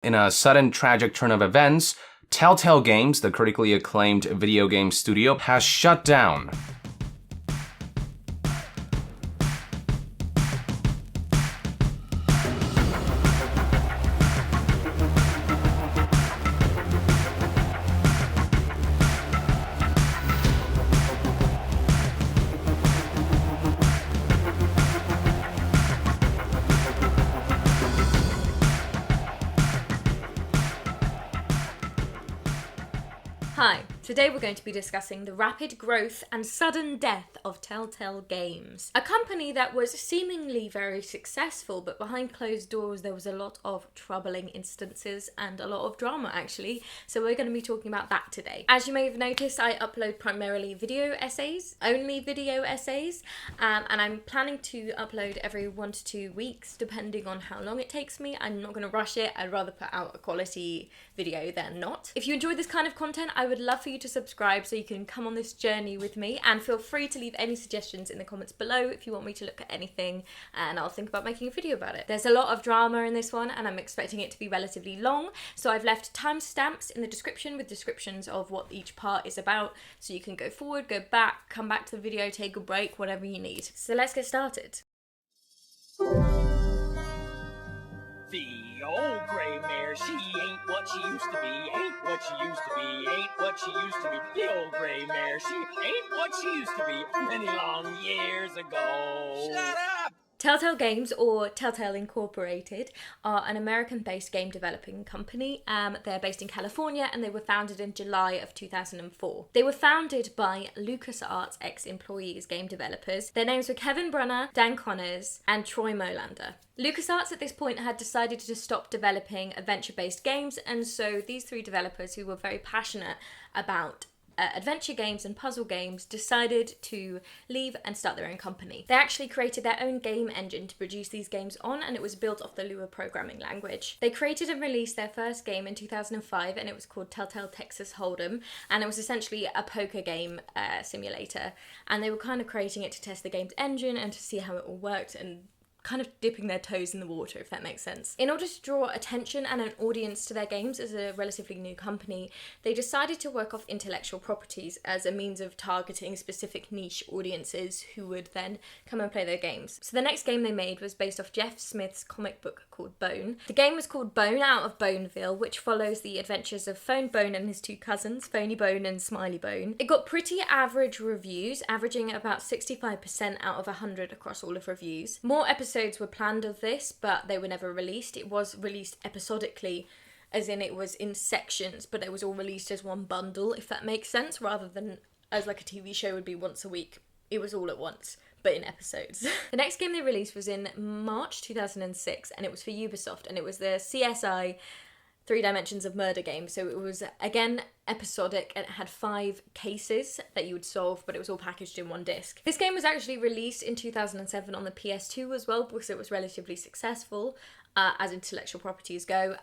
In a sudden tragic turn of events, Telltale Games, the critically acclaimed video game studio, has shut down. Hi, today we're going to be discussing the rapid growth and sudden death of Telltale Games. A company that was seemingly very successful, but behind closed doors there was a lot of troubling instances and a lot of drama actually, so we're going to be talking about that today. As you may have noticed, I upload primarily video essays, only video essays, and I'm planning to upload every 1 to 2 weeks depending on how long it takes me. I'm not going to rush it, I'd rather put out a quality video than not. If you enjoy this kind of content, I would love for you to subscribe so you can come on this journey with me, and feel free to leave any suggestions in the comments below if you want me to look at anything, and I'll think about making a video about it. There's a lot of drama in this one and I'm expecting it to be relatively long, so I've left timestamps in the description with descriptions of what each part is about, so you can go forward, go back, come back to the video, take a break, whatever you need. So let's get started. The old gray mare, she ain't what she used to be, ain't what she used to be, ain't what she used to be. The old gray mare, she ain't what she used to be many long years ago. Shut up! Telltale Games, or Telltale Incorporated, are an American-based game developing company. They're based in California and they were founded in July of 2004. They were founded by LucasArts ex-employees, game developers. Their names were Kevin Brunner, Dan Connors, and Troy Molander. LucasArts at this point had decided to stop developing adventure-based games, and so these three developers, who were very passionate about adventure games and puzzle games, decided to leave and start their own company. They actually created their own game engine to produce these games on, and it was built off the Lua programming language. They created and released their first game in 2005, and it was called Telltale Texas Hold'em, and it was essentially a poker game simulator, and they were kind of creating it to test the game's engine and to see how it all worked, and kind of dipping their toes in the water, if that makes sense. In order to draw attention and an audience to their games as a relatively new company, they decided to work off intellectual properties as a means of targeting specific niche audiences who would then come and play their games. So the next game they made was based off Jeff Smith's comic book called Bone. The game was called Bone out of Boneville, which follows the adventures of Phone Bone and his two cousins, Phony Bone and Smiley Bone. It got pretty average reviews, averaging about 65% out of 100 across all of reviews. More episodes were planned of this, but they were never released. It was released episodically, as in it was in sections, but it was all released as one bundle, if that makes sense, rather than as like a TV show would be once a week. It was all at once, but in episodes. The next game they released was in March 2006, and it was for Ubisoft, and it was the CSI 3 Dimensions of Murder game. So it was, again, episodic, and it had 5 cases that you would solve, but it was all packaged in one disc. This game was actually released in 2007 on the PS2 as well, because it was relatively successful, as intellectual properties go.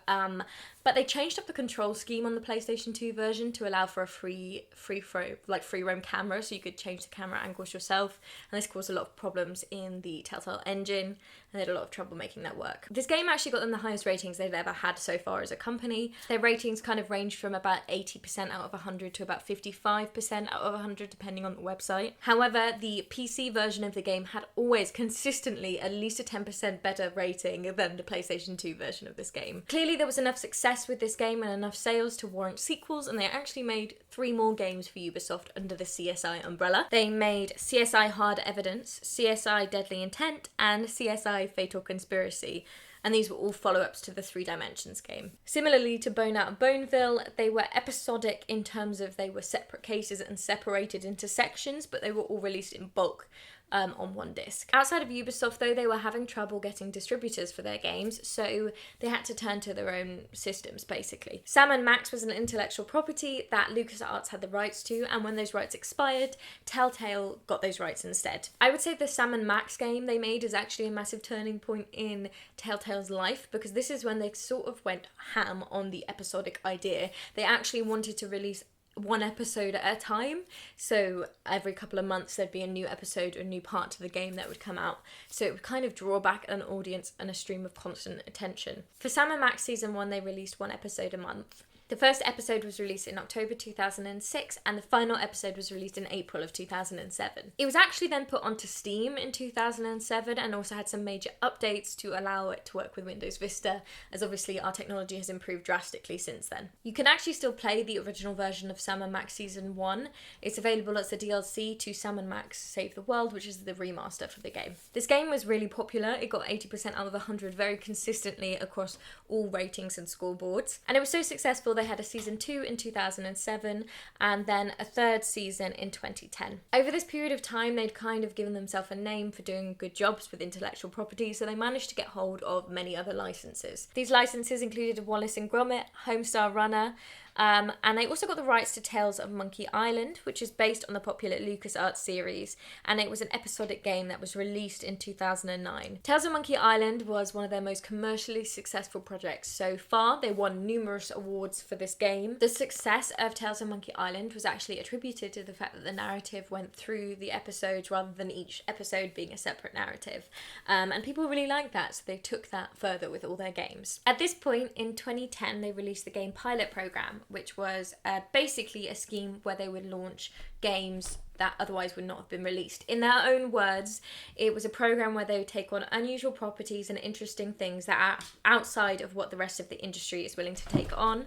But they changed up the control scheme on the PlayStation 2 version to allow for a free roam camera, so you could change the camera angles yourself, and this caused a lot of problems in the Telltale engine, and they had a lot of trouble making that work. This game actually got them the highest ratings they've ever had so far as a company. Their ratings kind of ranged from about 80% out of 100 to about 55% out of 100, depending on the website. However, the PC version of the game had always consistently at least a 10% better rating than the PlayStation 2 version of this game. Clearly there was enough success with this game and enough sales to warrant sequels, and they actually made 3 more games for Ubisoft under the CSI umbrella. They made CSI Hard Evidence, CSI Deadly Intent, and CSI Fatal Conspiracy, and these were all follow-ups to the 3 Dimensions game. Similarly to Bone Out of Boneville, they were episodic in terms of they were separate cases and separated into sections, but they were all released in bulk on one disc. Outside of Ubisoft though, they were having trouble getting distributors for their games, so they had to turn to their own systems basically. Sam & Max was an intellectual property that LucasArts had the rights to, and when those rights expired, Telltale got those rights instead. I would say the Sam & Max game they made is actually a massive turning point in Telltale's life, because this is when they sort of went ham on the episodic idea. They actually wanted to release one episode at a time. So every couple of months there'd be a new episode or a new part to the game that would come out. So it would kind of draw back an audience and a stream of constant attention. For Sam & Max Season 1, they released one episode a month. The first episode was released in October 2006 and the final episode was released in April of 2007. It was actually then put onto Steam in 2007 and also had some major updates to allow it to work with Windows Vista, as obviously our technology has improved drastically since then. You can actually still play the original version of Sam & Max Season 1. It's available as the DLC to Sam & Max Save the World, which is the remaster for the game. This game was really popular. It got 80% out of 100 very consistently across all ratings and scoreboards. And it was so successful they had a season 2 in 2007 and then a third season in 2010. Over this period of time, they'd kind of given themselves a name for doing good jobs with intellectual property, so they managed to get hold of many other licenses. These licenses included Wallace and Gromit, Homestar Runner, and they also got the rights to Tales of Monkey Island, which is based on the popular LucasArts series, and it was an episodic game that was released in 2009. Tales of Monkey Island was one of their most commercially successful projects so far. They won numerous awards for this game. The success of Tales of Monkey Island was actually attributed to the fact that the narrative went through the episodes rather than each episode being a separate narrative. And people really liked that, so they took that further with all their games. At this point, in 2010, they released the game pilot program, which was basically a scheme where they would launch games that otherwise would not have been released. In their own words, it was a program where they would take on unusual properties and interesting things that are outside of what the rest of the industry is willing to take on.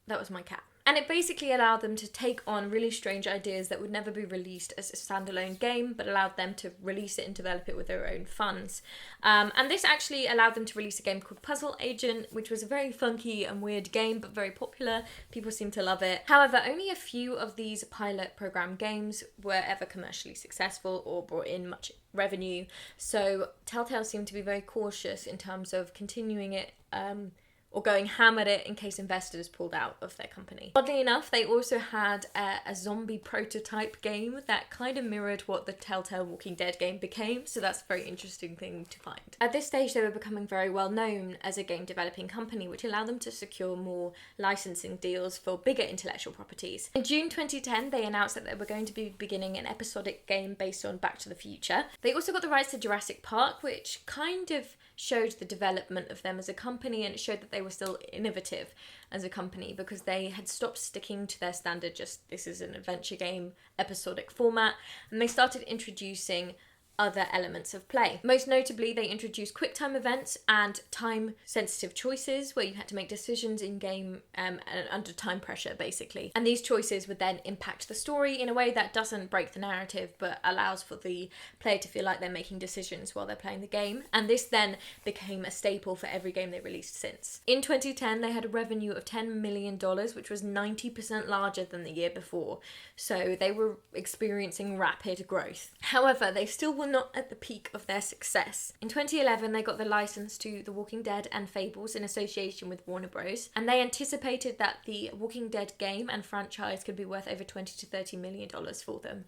That was my cat. And it basically allowed them to take on really strange ideas that would never be released as a standalone game, but allowed them to release it and develop it with their own funds. And this actually allowed them to release a game called Puzzle Agent, which was a very funky and weird game, but very popular. People seem to love it. However, only a few of these pilot program games were ever commercially successful or brought in much revenue. So Telltale seemed to be very cautious in terms of continuing it, or going ham at it in case investors pulled out of their company. Oddly enough, they also had a zombie prototype game that kind of mirrored what the Telltale Walking Dead game became, so that's a very interesting thing to find. At this stage, they were becoming very well known as a game developing company, which allowed them to secure more licensing deals for bigger intellectual properties. In June 2010, they announced that they were going to be beginning an episodic game based on Back to the Future. They also got the rights to Jurassic Park, which kind of showed the development of them as a company, and it showed that they were still innovative as a company because they had stopped sticking to their standard, just this is an adventure game episodic format, and they started introducing other elements of play. Most notably, they introduced quick time events and time sensitive choices where you had to make decisions in game under time pressure basically, and these choices would then impact the story in a way that doesn't break the narrative but allows for the player to feel like they're making decisions while they're playing the game, and this then became a staple for every game they released since. In 2010, they had a revenue of $10 million, which was 90% larger than the year before, so they were experiencing rapid growth. However, they still were not at the peak of their success. In 2011, they got the license to The Walking Dead and Fables in association with Warner Bros. And they anticipated that the Walking Dead game and franchise could be worth over $20 to $30 million for them.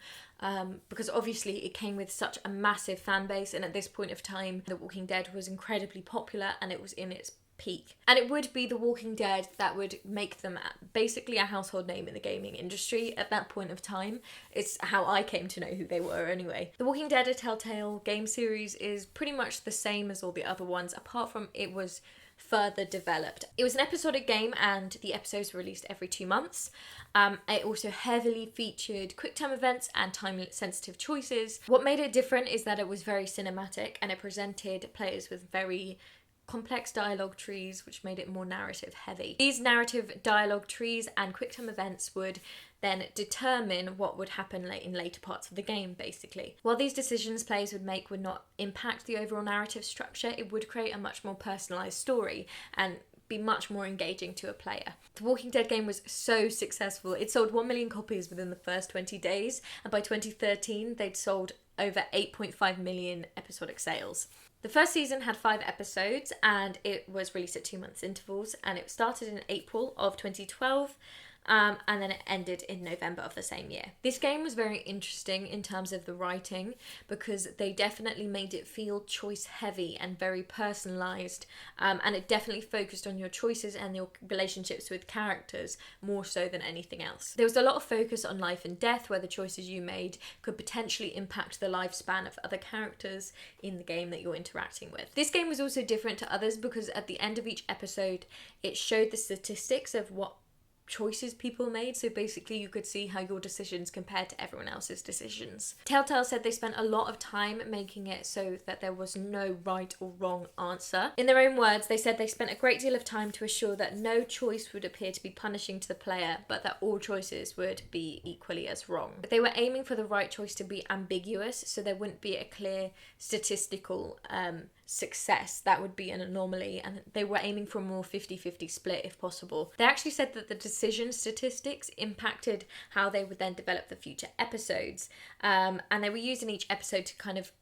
Because obviously it came with such a massive fan base, and at this point of time, The Walking Dead was incredibly popular and it was in its peak. And it would be The Walking Dead that would make them basically a household name in the gaming industry at that point of time. It's how I came to know who they were anyway. The Walking Dead, a Telltale game series, is pretty much the same as all the other ones, apart from it was further developed. It was an episodic game and the episodes were released every 2 months. It also heavily featured quick time events and time sensitive choices. What made it different is that it was very cinematic and it presented players with very complex dialogue trees, which made it more narrative heavy. These narrative dialogue trees and quick time events would then determine what would happen in later parts of the game, basically. While these decisions players would make would not impact the overall narrative structure, it would create a much more personalised story and be much more engaging to a player. The Walking Dead game was so successful. It sold 1 million copies within the first 20 days, and by 2013, they'd sold over 8.5 million episodic sales. The first season had 5 episodes and it was released at 2 months intervals, and it started in April of 2012. and then it ended in November of the same year. This game was very interesting in terms of the writing because they definitely made it feel choice heavy and very personalised, and it definitely focused on your choices and your relationships with characters more so than anything else. There was a lot of focus on life and death, where the choices you made could potentially impact the lifespan of other characters in the game that you're interacting with. This game was also different to others because at the end of each episode it showed the statistics of what choices people made, so basically you could see how your decisions compared to everyone else's decisions. Telltale said they spent a lot of time making it so that there was no right or wrong answer. In their own words, they said they spent a great deal of time to assure that no choice would appear to be punishing to the player, but that all choices would be equally as wrong. They were aiming for the right choice to be ambiguous, so there wouldn't be a clear statistical success. That would be an anomaly, and they were aiming for a more 50-50 split if possible. They actually said that the decision statistics impacted how they would then develop the future episodes, and they were using each episode to kind of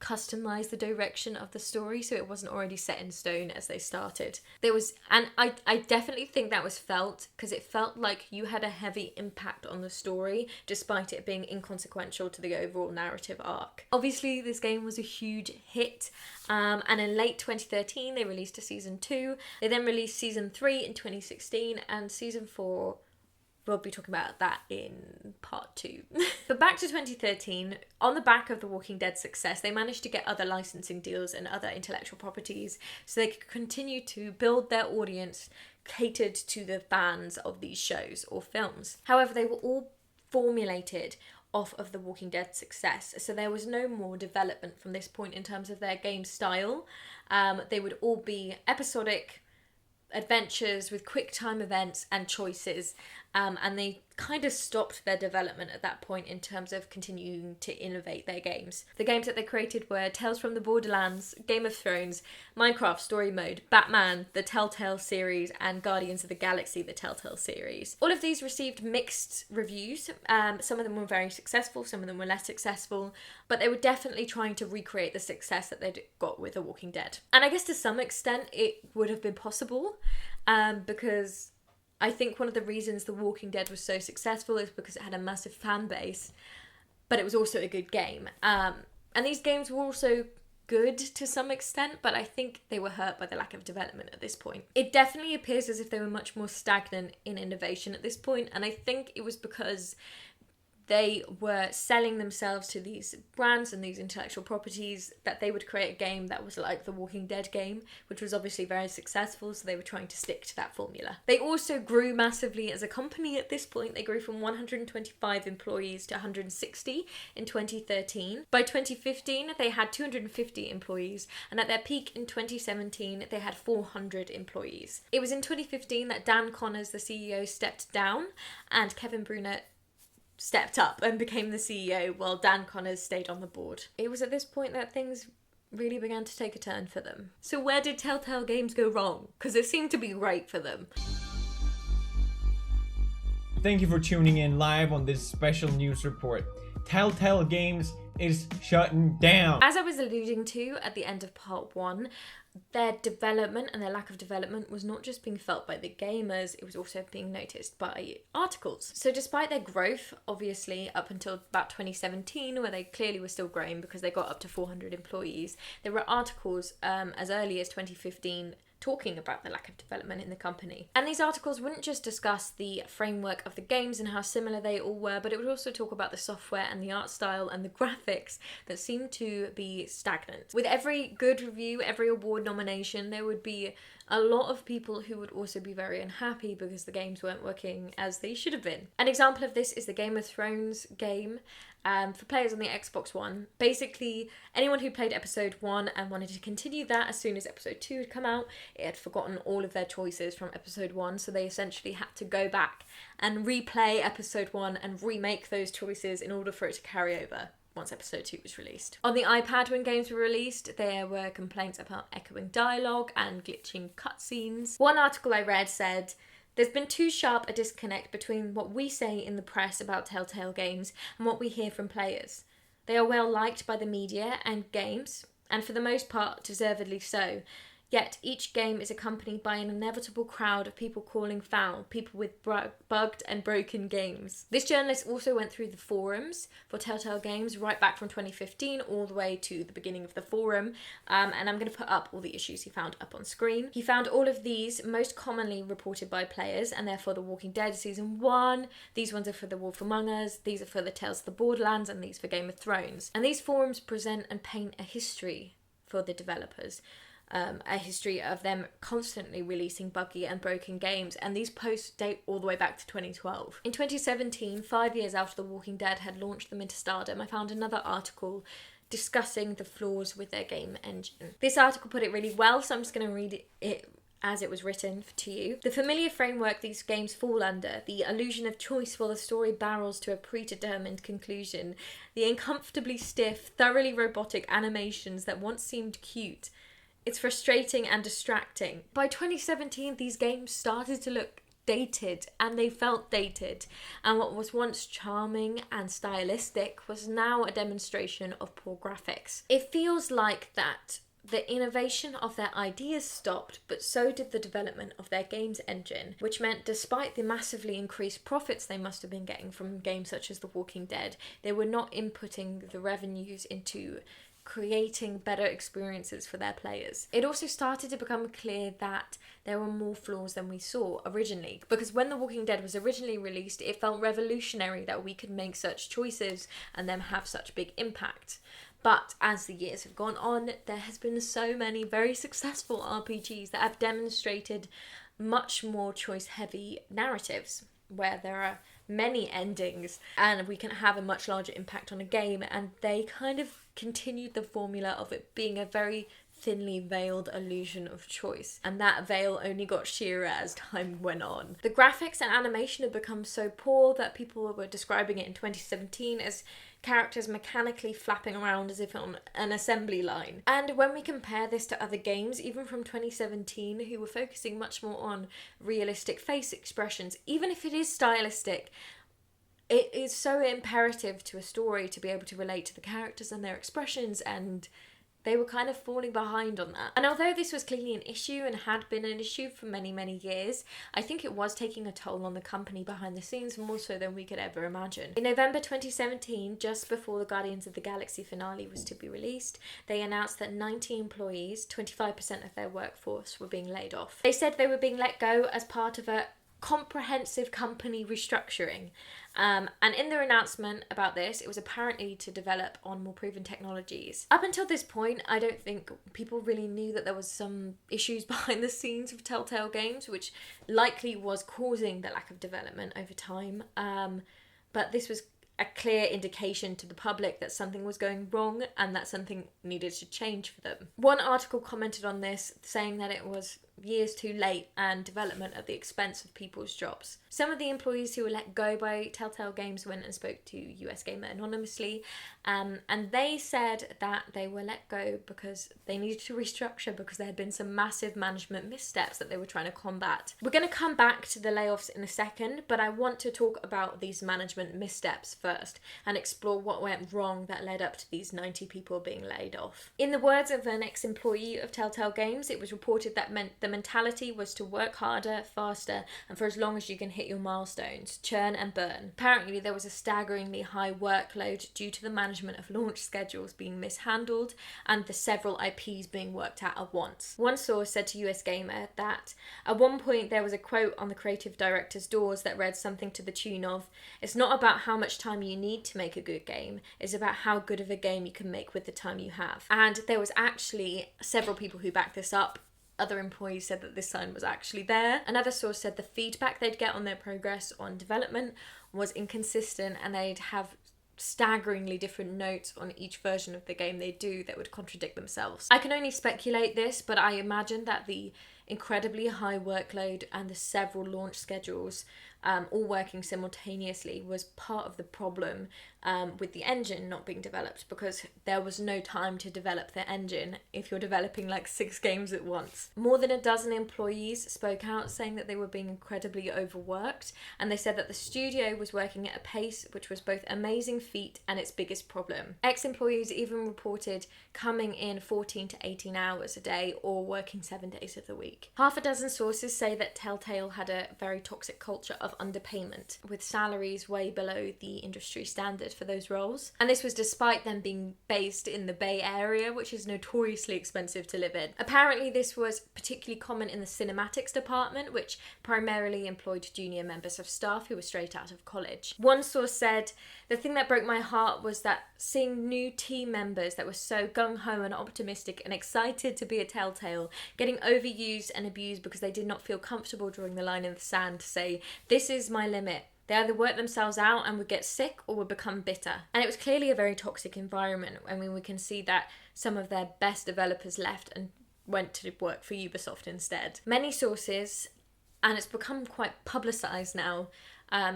customize the direction of the story, so it wasn't already set in stone as they started. There was, and I definitely think that was felt, because it felt like you had a heavy impact on the story despite it being inconsequential to the overall narrative arc. Obviously this game was a huge hit, and in late 2013 they released a season 2. They then released season 3 in 2016, and season 4, we'll be talking about that in part 2. But back to 2013, on the back of The Walking Dead success, they managed to get other licensing deals and other intellectual properties so they could continue to build their audience catered to the fans of these shows or films. However, they were all formulated off of The Walking Dead success, so there was no more development from this point in terms of their game style. They would all be episodic adventures with quick time events and choices, and they kind of stopped their development at that point in terms of continuing to innovate their games. The games that they created were Tales from the Borderlands, Game of Thrones, Minecraft Story Mode, Batman, the Telltale series, and Guardians of the Galaxy, the Telltale series. All of these received mixed reviews. Some of them were very successful, some of them were less successful, but they were definitely trying to recreate the success that they'd got with The Walking Dead. And I guess to some extent it would have been possible, because I think one of the reasons The Walking Dead was so successful is because it had a massive fan base, but it was also a good game. And these games were also good to some extent, but I think they were hurt by the lack of development at this point. It definitely appears as if they were much more stagnant in innovation at this point, and I think it was because they were selling themselves to these brands and these intellectual properties that they would create a game that was like the Walking Dead game, which was obviously very successful, so they were trying to stick to that formula. They also grew massively as a company at this point. They grew from 125 employees to 160 in 2013. By 2015, they had 250 employees, and at their peak in 2017, they had 400 employees. It was in 2015 that Dan Connors, the CEO, stepped down, and Kevin Bruner stepped up and became the CEO while Dan Connors stayed on the board. It was at this point that things really began to take a turn for them. So where did Telltale Games go wrong? Because it seemed to be great for them. Thank you for tuning in live on this special news report. Telltale Games is shutting down. As I was alluding to at the end of part 1, their development and their lack of development was not just being felt by the gamers, it was also being noticed by articles. So despite their growth, obviously up until about 2017, where they clearly were still growing because they got up to 400 employees, there were articles as early as 2015 talking about the lack of development in the company. And these articles wouldn't just discuss the framework of the games and how similar they all were, but it would also talk about the software and the art style and the graphics that seemed to be stagnant. With every good review, every award nomination, there would be a lot of people who would also be very unhappy because the games weren't working as they should have been. An example of this is the Game of Thrones game. For players on the Xbox One, basically anyone who played episode 1 and wanted to continue that as soon as episode 2 had come out, it had forgotten all of their choices from episode 1, so they essentially had to go back and replay episode 1 and remake those choices in order for it to carry over once episode 2 was released. On the iPad, when games were released, there were complaints about echoing dialogue and glitching cutscenes. One article I read said, "There's been too sharp a disconnect between what we say in the press about Telltale Games and what we hear from players. They are well liked by the media and games, and for the most part, deservedly so. Yet each game is accompanied by an inevitable crowd of people calling foul, people with bugged and broken games. This journalist also went through the forums for Telltale Games right back from 2015 all the way to the beginning of the forum, and I'm going to put up all the issues he found up on screen. He found all of these most commonly reported by players, and therefore The Walking Dead Season 1, these ones are for The Wolf Among Us, these are for the Tales of the Borderlands, and these for Game of Thrones. And these forums present and paint a history for the developers. A history of them constantly releasing buggy and broken games, and these posts date all the way back to 2012. In 2017, 5 years after The Walking Dead had launched them into stardom, I found another article discussing the flaws with their game engine. This article put it really well, so I'm just going to read it as it was written to you. The familiar framework these games fall under, the illusion of choice while the story barrels to a predetermined conclusion, the uncomfortably stiff, thoroughly robotic animations that once seemed cute. It's frustrating and distracting. By 2017, these games started to look dated, and they felt dated. And what was once charming and stylistic was now a demonstration of poor graphics. It feels like that the innovation of their ideas stopped, but so did the development of their games engine, which meant despite the massively increased profits they must have been getting from games such as The Walking Dead, they were not inputting the revenues into creating better experiences for their players. It also started to become clear that there were more flaws than we saw originally, because when The Walking Dead was originally released, it felt revolutionary that we could make such choices and them have such big impact. But as the years have gone on, there has been so many very successful RPGs that have demonstrated much more choice-heavy narratives, where there are many endings and we can have a much larger impact on a game, and they kind of continued the formula of it being a very thinly veiled illusion of choice, and that veil only got sheerer as time went on. The graphics and animation have become so poor that people were describing it in 2017 as characters mechanically flapping around as if on an assembly line. And when we compare this to other games, even from 2017, who were focusing much more on realistic face expressions, even if it is stylistic, it is so imperative to a story to be able to relate to the characters and their expressions, and they were kind of falling behind on that. And although this was clearly an issue and had been an issue for many, many years, I think it was taking a toll on the company behind the scenes, more so than we could ever imagine. In November 2017, just before the Guardians of the Galaxy finale was to be released, they announced that 90 employees, 25% of their workforce, were being laid off. They said they were being let go as part of a comprehensive company restructuring. And in their announcement about this, it was apparently to develop on more proven technologies. Up until this point, I don't think people really knew that there was some issues behind the scenes of Telltale Games, which likely was causing the lack of development over time. But this was a clear indication to the public that something was going wrong and that something needed to change for them. One article commented on this, saying that it was years too late and development at the expense of people's jobs. Some of the employees who were let go by Telltale Games went and spoke to US Gamer anonymously, and they said that they were let go because they needed to restructure because there had been some massive management missteps that they were trying to combat. We're going to come back to the layoffs in a second, but I want to talk about these management missteps first and explore what went wrong that led up to these 90 people being laid off. In the words of an ex-employee of Telltale Games, it was reported that the mentality was to work harder, faster, and for as long as you can hit your milestones, churn and burn. Apparently there was a staggeringly high workload due to the management of launch schedules being mishandled and the several IPs being worked at once. One source said to US Gamer that at one point there was a quote on the creative director's doors that read something to the tune of, "It's not about how much time you need to make a good game, it's about how good of a game you can make with the time you have." And there was actually several people who backed this up. Other employees said that this sign was actually there. Another source said the feedback they'd get on their progress on development was inconsistent, and they'd have staggeringly different notes on each version of the game they do that would contradict themselves. I can only speculate this, but I imagine that the incredibly high workload and the several launch schedules all working simultaneously was part of the problem with the engine not being developed, because there was no time to develop the engine if you're developing like 6 games at once. More than a dozen employees spoke out saying that they were being incredibly overworked, and they said that the studio was working at a pace which was both amazing feat and its biggest problem. Ex-employees even reported coming in 14 to 18 hours a day or working 7 days of the week. Half a dozen sources say that Telltale had a very toxic culture of underpayment, with salaries way below the industry standard for those roles. And this was despite them being based in the Bay Area, which is notoriously expensive to live in. Apparently this was particularly common in the cinematics department, which primarily employed junior members of staff who were straight out of college. One source said, "The thing that broke my heart was that seeing new team members that were so gung-ho and optimistic and excited to be a Telltale getting overused and abused because they did not feel comfortable drawing the line in the sand to say, this is my limit. They either work themselves out and would get sick or would become bitter." And it was clearly a very toxic environment. I mean, we can see that some of their best developers left and went to work for Ubisoft instead. Many sources, and it's become quite publicised now,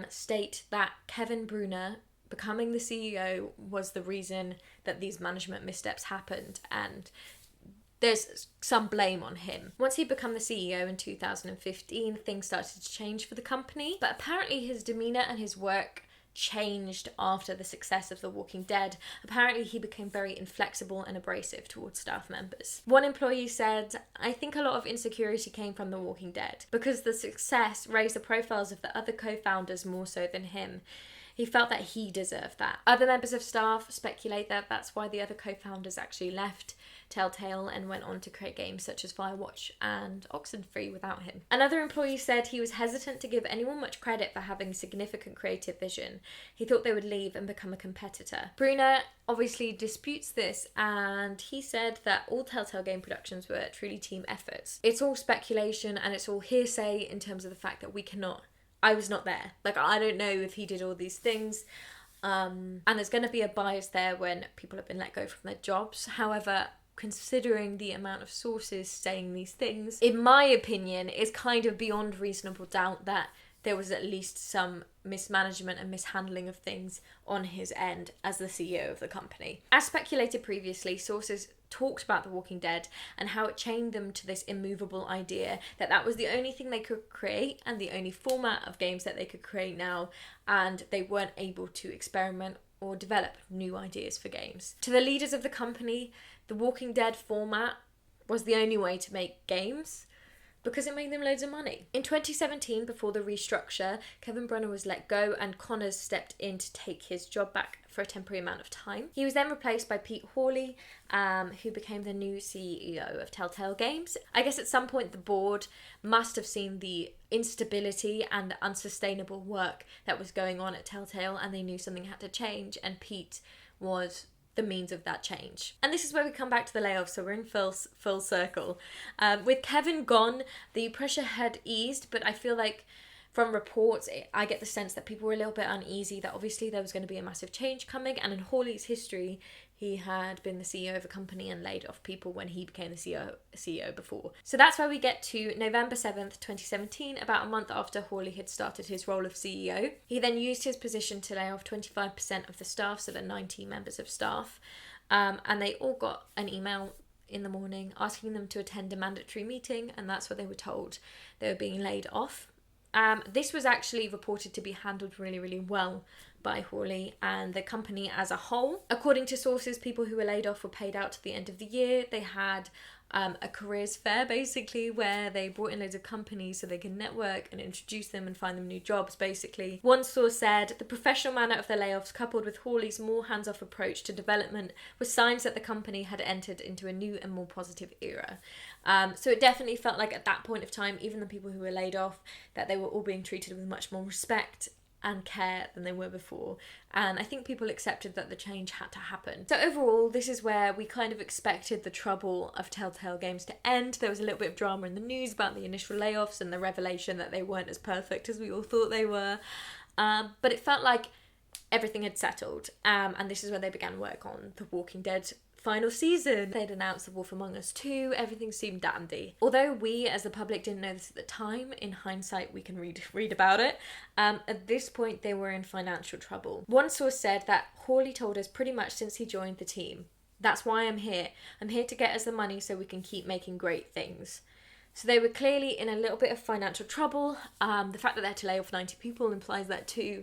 state that Kevin Bruner becoming the CEO was the reason that these management missteps happened, and there's some blame on him. Once he'd become the CEO in 2015, things started to change for the company, but apparently his demeanour and his work changed after the success of The Walking Dead. Apparently he became very inflexible and abrasive towards staff members. One employee said, "I think a lot of insecurity came from The Walking Dead because the success raised the profiles of the other co-founders more so than him. He felt that he deserved that." Other members of staff speculate that that's why the other co-founders actually left Telltale and went on to create games such as Firewatch and Oxenfree without him. Another employee said he was hesitant to give anyone much credit for having significant creative vision. He thought they would leave and become a competitor. Bruner obviously disputes this, and he said that all Telltale game productions were truly team efforts. It's all speculation and it's all hearsay in terms of the fact that I was not there. Like, I don't know if he did all these things. And there's going to be a bias there when people have been let go from their jobs. However, considering the amount of sources saying these things, in my opinion, it's kind of beyond reasonable doubt that there was at least some mismanagement and mishandling of things on his end as the CEO of the company. As speculated previously, sources talked about The Walking Dead and how it chained them to this immovable idea that that was the only thing they could create and the only format of games that they could create now, and they weren't able to experiment or develop new ideas for games. To the leaders of the company, The Walking Dead format was the only way to make games because it made them loads of money. In 2017, before the restructure, Kevin Brunner was let go and Connors stepped in to take his job back for a temporary amount of time. He was then replaced by Pete Hawley, who became the new CEO of Telltale Games. I guess at some point the board must have seen the instability and the unsustainable work that was going on at Telltale, and they knew something had to change, and Pete was the means of that change. And this is where we come back to the layoffs, so we're in full circle. With Kevin gone, the pressure had eased, but I feel like from reports, I get the sense that people were a little bit uneasy that obviously there was going to be a massive change coming, and in Hawley's history, he had been the CEO of a company and laid off people when he became the CEO before. So that's where we get to November 7th, 2017, about a month after Hawley had started his role of CEO. He then used his position to lay off 25% of the staff, so the 90 members of staff, and they all got an email in the morning asking them to attend a mandatory meeting, and that's what they were told. They were being laid off. This was actually reported to be handled really, really well by Hawley and the company as a whole. According to sources, people who were laid off were paid out to the end of the year. They had a careers fair, basically, where they brought in loads of companies so they could network and introduce them and find them new jobs, basically. One source said, "The professional manner of the layoffs, coupled with Hawley's more hands-off approach to development, were signs that the company had entered into a new and more positive era." So it definitely felt like at that point of time, even the people who were laid off, that they were all being treated with much more respect and care than they were before. And I think people accepted that the change had to happen. So overall, this is where we kind of expected the trouble of Telltale Games to end. There was a little bit of drama in the news about the initial layoffs and the revelation that they weren't as perfect as we all thought they were. But it felt like everything had settled. And this is where they began work on The Walking Dead final season. They'd announced The Wolf Among Us 2, everything seemed dandy. Although we as the public didn't know this at the time, in hindsight we can read about it, at this point they were in financial trouble. One source said that Hawley told us pretty much since he joined the team, "That's why I'm here. I'm here to get us the money so we can keep making great things." So they were clearly in a little bit of financial trouble. The fact that they had to lay off 90 people implies that too.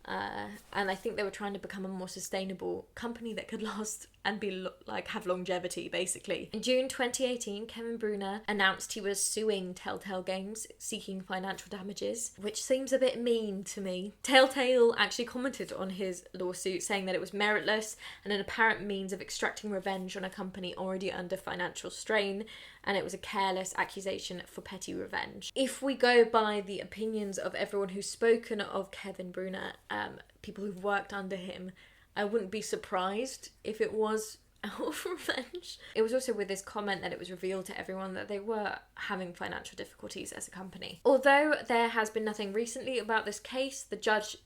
And I think they were trying to become a more sustainable company that could last and be have longevity, basically. In June 2018, Kevin Bruner announced he was suing Telltale Games, seeking financial damages, which seems a bit mean to me. Telltale actually commented on his lawsuit, saying that it was meritless and an apparent means of extracting revenge on a company already under financial strain, and it was a careless accusation for petty revenge. If we go by the opinions of everyone who's spoken of Kevin Bruner, people who've worked under him, I wouldn't be surprised if it was out of revenge. It was also with this comment that it was revealed to everyone that they were having financial difficulties as a company. Although there has been nothing recently about this case, the judge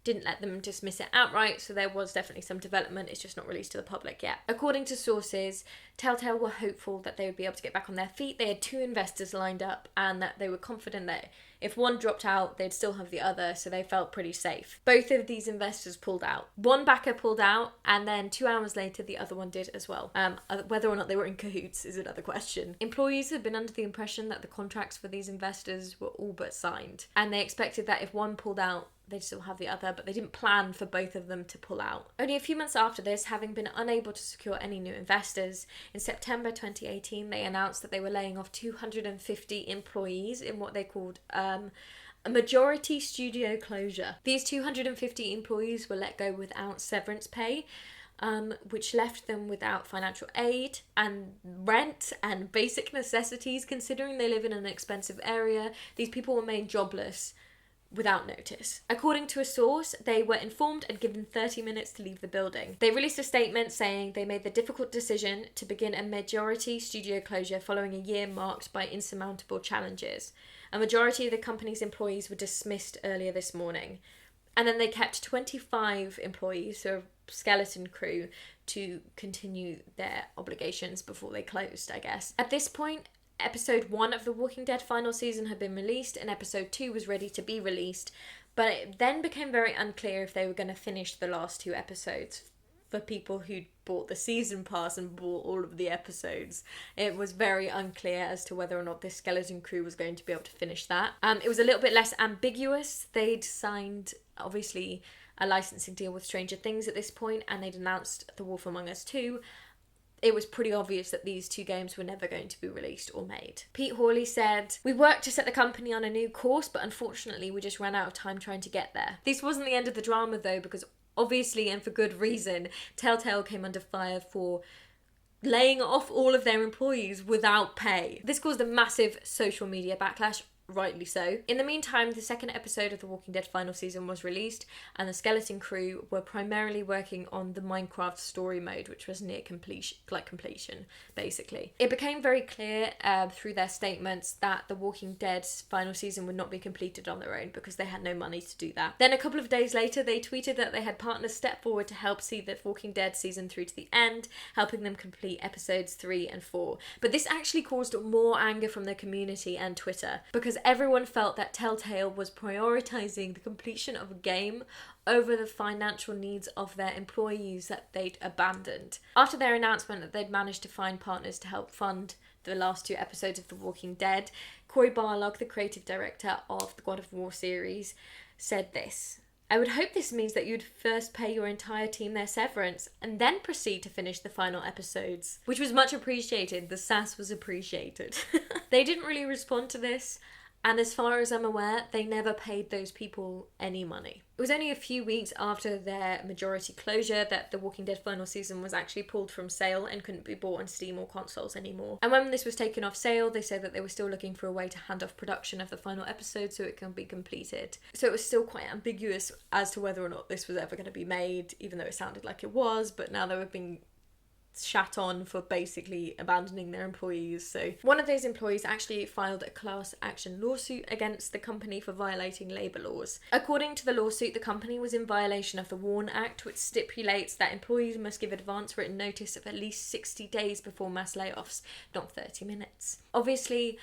didn't let them dismiss it outright, so there was definitely some development. It's just not released to the public yet. According to sources, Telltale were hopeful that they would be able to get back on their feet. They had 2 investors lined up and that they were confident that if one dropped out, they'd still have the other, so they felt pretty safe. Both of these investors pulled out. One backer pulled out, and then 2 hours later, the other one did as well. Whether or not they were in cahoots is another question. Employees had been under the impression that the contracts for these investors were all but signed, and they expected that if one pulled out, they'd still have the other, but they didn't plan for both of them to pull out. Only a few months after this, having been unable to secure any new investors, in September 2018, they announced that they were laying off 250 employees in what they called a majority studio closure. These 250 employees were let go without severance pay, which left them without financial aid and rent and basic necessities. Considering they live in an expensive area, these people were made jobless without notice. According to a source, they were informed and given 30 minutes to leave the building. They released a statement saying they made the difficult decision to begin a majority studio closure following a year marked by insurmountable challenges. A majority of the company's employees were dismissed earlier this morning. And then they kept 25 employees, so a skeleton crew, to continue their obligations before they closed, I guess. At this point, Episode 1 of The Walking Dead final season had been released and Episode 2 was ready to be released, but it then became very unclear if they were going to finish the last 2 episodes. For people who bought the season pass and bought all of the episodes, it was very unclear as to whether or not this skeleton crew was going to be able to finish that. It was a little bit less ambiguous. They'd signed, obviously, a licensing deal with Stranger Things at this point, and they'd announced The Wolf Among Us 2. It was pretty obvious that these 2 games were never going to be released or made. Pete Hawley said, "We worked to set the company on a new course, but unfortunately we just ran out of time trying to get there." This wasn't the end of the drama though, because obviously, and for good reason, Telltale came under fire for laying off all of their employees without pay. This caused a massive social media backlash, rightly so. In the meantime, the 2nd episode of The Walking Dead final season was released, and the skeleton crew were primarily working on the Minecraft story mode, which was near completion, basically. It became very clear through their statements that The Walking Dead's final season would not be completed on their own because they had no money to do that. Then a couple of days later, they tweeted that they had partners step forward to help see The Walking Dead season through to the end, helping them complete episodes 3 and 4. But this actually caused more anger from the community and Twitter, because everyone felt that Telltale was prioritising the completion of a game over the financial needs of their employees that they'd abandoned. After their announcement that they'd managed to find partners to help fund the last 2 episodes of The Walking Dead, Cory Barlog, the creative director of the God of War series, said this: "I would hope this means that you'd first pay your entire team their severance and then proceed to finish the final episodes," which was much appreciated. The sass was appreciated. They didn't really respond to this, and as far as I'm aware, they never paid those people any money. It was only a few weeks after their majority closure that The Walking Dead final season was actually pulled from sale and couldn't be bought on Steam or consoles anymore. And when this was taken off sale, they said that they were still looking for a way to hand off production of the final episode so it can be completed. So it was still quite ambiguous as to whether or not this was ever going to be made, even though it sounded like it was, but now there have been shat on for basically abandoning their employees. So one of those employees actually filed a class action lawsuit against the company for violating labour laws. According to the lawsuit, the company was in violation of the WARN Act, which stipulates that employees must give advance written notice of at least 60 days before mass layoffs, not 30 minutes. Obviously,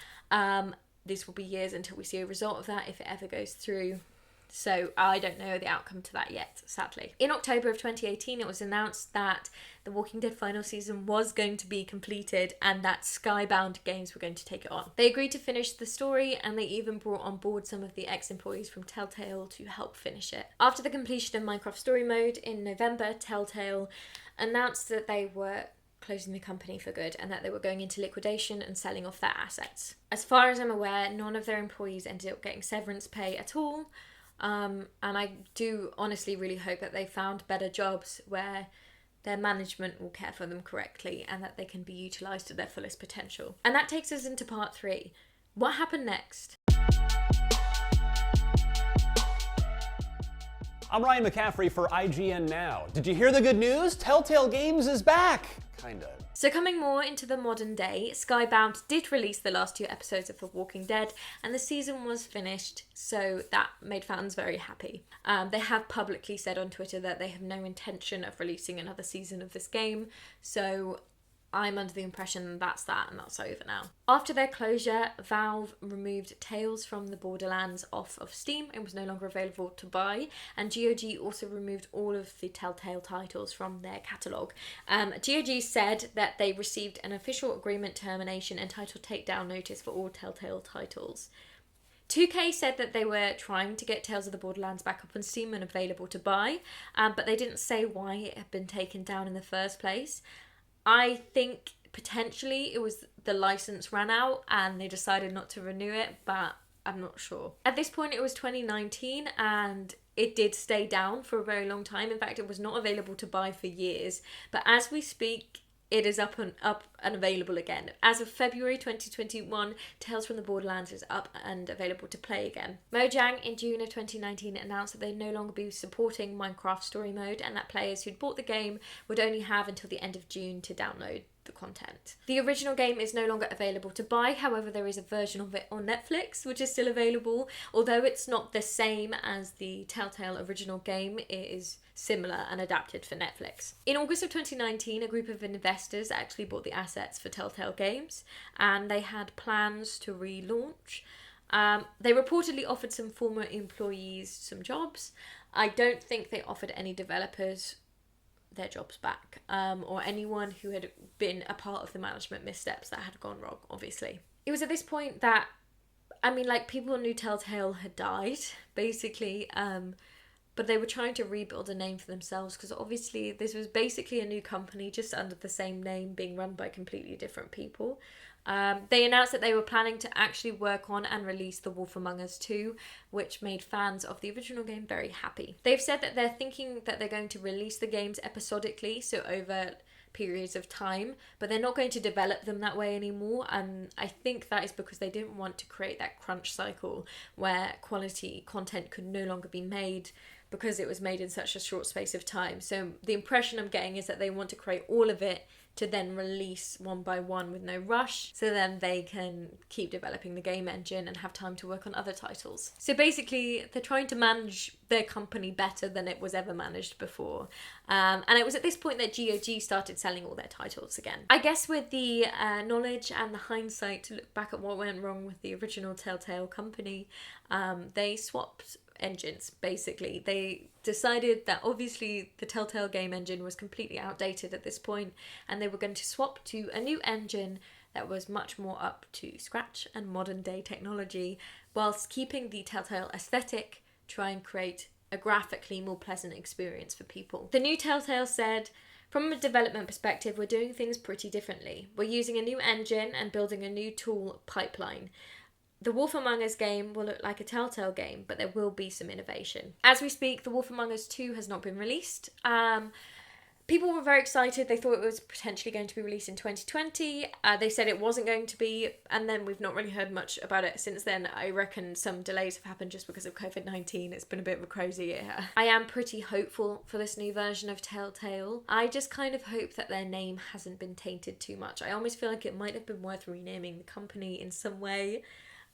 this will be years until we see a result of that, if it ever goes through. So I don't know the outcome to that yet, sadly. In October of 2018, it was announced that The Walking Dead final season was going to be completed and that Skybound Games were going to take it on. They agreed to finish the story, and they even brought on board some of the ex-employees from Telltale to help finish it. After the completion of Minecraft Story Mode in November, Telltale announced that they were closing the company for good and that they were going into liquidation and selling off their assets. As far as I'm aware, none of their employees ended up getting severance pay at all. And I do honestly really hope that they found better jobs where their management will care for them correctly and that they can be utilised to their fullest potential. And that takes us into part 3. What happened next? I'm Ryan McCaffrey for IGN Now. Did you hear the good news? Telltale Games is back! Kinda. So coming more into the modern day, Skybound did release the last 2 episodes of The Walking Dead, and the season was finished, so that made fans very happy. They have publicly said on Twitter that they have no intention of releasing another season of this game, so I'm under the impression that's that and that's over now. After their closure, Valve removed Tales from the Borderlands off of Steam. It was no longer available to buy, and GOG also removed all of the Telltale titles from their catalogue. GOG said that they received an official agreement termination and title takedown notice for all Telltale titles. 2K said that they were trying to get Tales of the Borderlands back up on Steam and available to buy, but they didn't say why it had been taken down in the first place. I think potentially it was the license ran out and they decided not to renew it, but I'm not sure. At this point, it was 2019 and it did stay down for a very long time. In fact, it was not available to buy for years. But as we speak, it is up and available again. As of February 2021, Tales from the Borderlands is up and available to play again. Mojang in June of 2019 announced that they'd no longer be supporting Minecraft Story Mode and that players who'd bought the game would only have until the end of June to download the content. The original game is no longer available to buy, however there is a version of it on Netflix which is still available. Although it's not the same as the Telltale original game, it is similar and adapted for Netflix. In August of 2019, a group of investors actually bought the assets for Telltale Games and they had plans to relaunch. They reportedly offered some former employees some jobs. I don't think they offered any developers their jobs back, or anyone who had been a part of the management missteps that had gone wrong, obviously. It was at this point that, people knew Telltale had died, basically, but they were trying to rebuild a name for themselves because obviously this was basically a new company just under the same name being run by completely different people. They announced that they were planning to actually work on and release The Wolf Among Us 2, which made fans of the original game very happy. They've said that they're thinking that they're going to release the games episodically, so over periods of time, but they're not going to develop them that way anymore, and I think that is because they didn't want to create that crunch cycle where quality content could no longer be made because it was made in such a short space of time. So the impression I'm getting is that they want to create all of it to then release one by one with no rush, so then they can keep developing the game engine and have time to work on other titles. So basically, they're trying to manage their company better than it was ever managed before. And it was at this point that GOG started selling all their titles again. I guess with the knowledge and the hindsight to look back at what went wrong with the original Telltale company, they swapped engines, basically. They decided that obviously the Telltale game engine was completely outdated at this point and they were going to swap to a new engine that was much more up to scratch and modern day technology, whilst keeping the Telltale aesthetic, try and create a graphically more pleasant experience for people. The new Telltale said, from a development perspective, we're doing things pretty differently. We're using a new engine and building a new tool pipeline. The Wolf Among Us game will look like a Telltale game, but there will be some innovation. As we speak, The Wolf Among Us 2 has not been released. People were very excited. They thought it was potentially going to be released in 2020. They said it wasn't going to be, and then we've not really heard much about it since then. I reckon some delays have happened just because of COVID-19. It's been a bit of a crazy year. I am pretty hopeful for this new version of Telltale. I just kind of hope that their name hasn't been tainted too much. I almost feel like it might have been worth renaming the company in some way,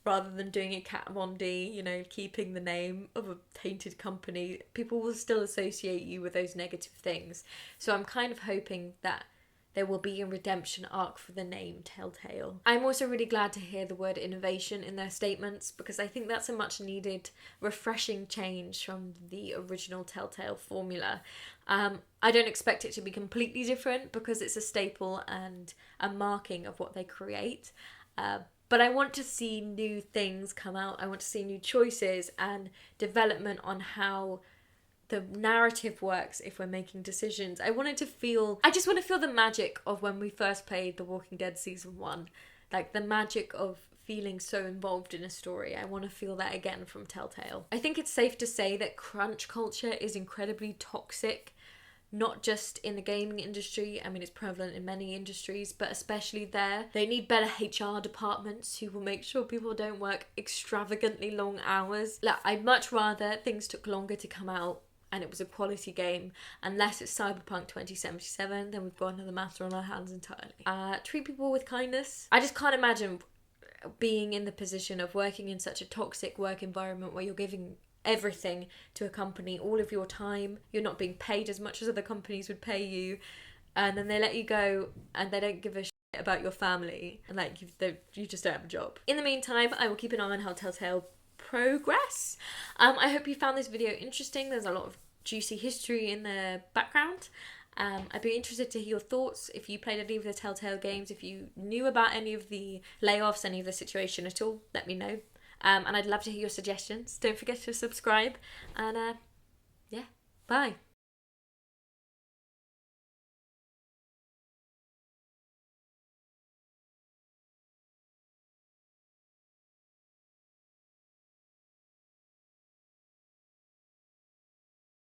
rather than doing a Kat Von D, you know, keeping the name of a tainted company. People will still associate you with those negative things. So I'm kind of hoping that there will be a redemption arc for the name Telltale. I'm also really glad to hear the word innovation in their statements, because I think that's a much needed, refreshing change from the original Telltale formula. I don't expect it to be completely different because it's a staple and a marking of what they create. But I want to see new things come out. I want to see new choices and development on how the narrative works if we're making decisions. I just want to feel the magic of when we first played The Walking Dead Season 1. Like the magic of feeling so involved in a story. I want to feel that again from Telltale. I think it's safe to say that crunch culture is incredibly toxic. Not just in the gaming industry, I mean it's prevalent in many industries, but especially there. They need better HR departments who will make sure people don't work extravagantly long hours. Like, I'd much rather things took longer to come out and it was a quality game, unless it's Cyberpunk 2077, then we've got another matter on our hands entirely. Treat people with kindness. I just can't imagine being in the position of working in such a toxic work environment where you're giving everything to a company, all of your time, you're not being paid as much as other companies would pay you, and then they let you go and they don't give a shit about your family, and like you just don't have a job. In the meantime, I will keep an eye on how Telltale progress. I hope you found this video interesting. There's a lot of juicy history in the background. I'd be interested to hear your thoughts if you played any of the Telltale games, if you knew about any of the layoffs, any of the situation at all, let me know. And I'd love to hear your suggestions. Don't forget to subscribe. And yeah, bye.